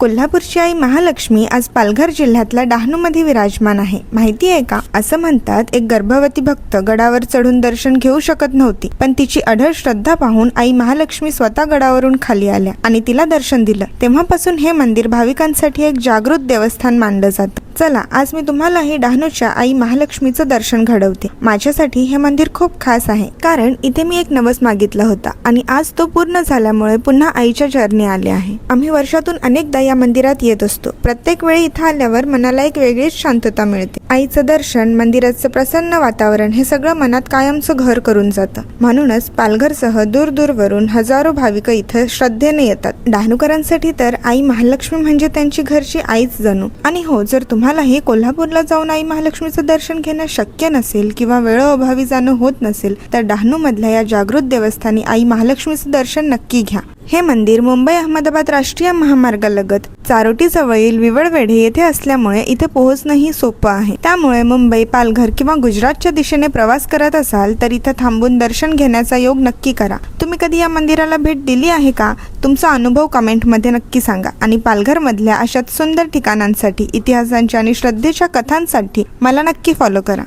कोल्हापूरची आई महालक्ष्मी आज पालघर जिल्ह्यातल्या डहाणूमध्ये विराजमान आहे। माहिती आहे का? असं म्हणतात एक गर्भवती भक्त गडावर चढून दर्शन घेऊ शकत नव्हती, पण तिची अढळ श्रद्धा पाहून आई महालक्ष्मी स्वतः गडावरून खाली आल्या आणि तिला दर्शन दिलं। तेव्हापासून हे मंदिर भाविकांसाठी एक जागृत देवस्थान मानलं जातं। चला आज मी तुम्हाला ही डहाणूच्या आई महालक्ष्मीचं दर्शन घडवते। माझ्यासाठी हे मंदिर खूप खास आहे, कारण इथे मी एक नवस मागितला होता आणि आज तो पूर्ण झाल्यामुळे पुन्हा आईच्या चरणी आले आहे। आम्ही वर्षातून अनेकदा या मंदिरात येत असतो। प्रत्येक वेळी इथं आल्यावर मनाला एक वेगळीच शांतता मिळते। आईचं दर्शन, मंदिराचं प्रसन्न वातावरण हे सगळं मनात कायमचं घर करून जातं। म्हणूनच पालघरसह दूरवरून हजारो भाविक इथं श्रद्धेने येतात। डहाणूकरांसाठी तर आई महालक्ष्मी म्हणजे त्यांची घरची आईच जणू। आणि हो, जर तुम्हालाही कोल्हापूरला जाऊन आई महालक्ष्मीचं दर्शन घेणं शक्य नसेल किंवा वेळोअभावी जाणं होत नसेल, तर डहाणू मधल्या या जागृत देवस्थानी आई महालक्ष्मीचं दर्शन नक्की घ्या। हे मंदिर मुंबई अहमदाबाद राष्ट्रीय महामार्गालगत चारोटी जवळील विवळवेढे येथे असल्यामुळे इथे पोहोचणंही सोपं आहे। त्यामुळे मुंबई, पालघर किंवा गुजरातच्या दिशेने प्रवास करत असाल तर इथं थांबून दर्शन घेण्याचा योग नक्की करा। तुम्ही कधी या मंदिराला भेट दिली आहे का? तुमचा अनुभव कमेंटमध्ये नक्की सांगा। आणि पालघर मधल्या अशाच सुंदर ठिकाणांसाठी, इतिहासांच्या आणि श्रद्धेच्या कथांसाठी मला नक्की फॉलो करा।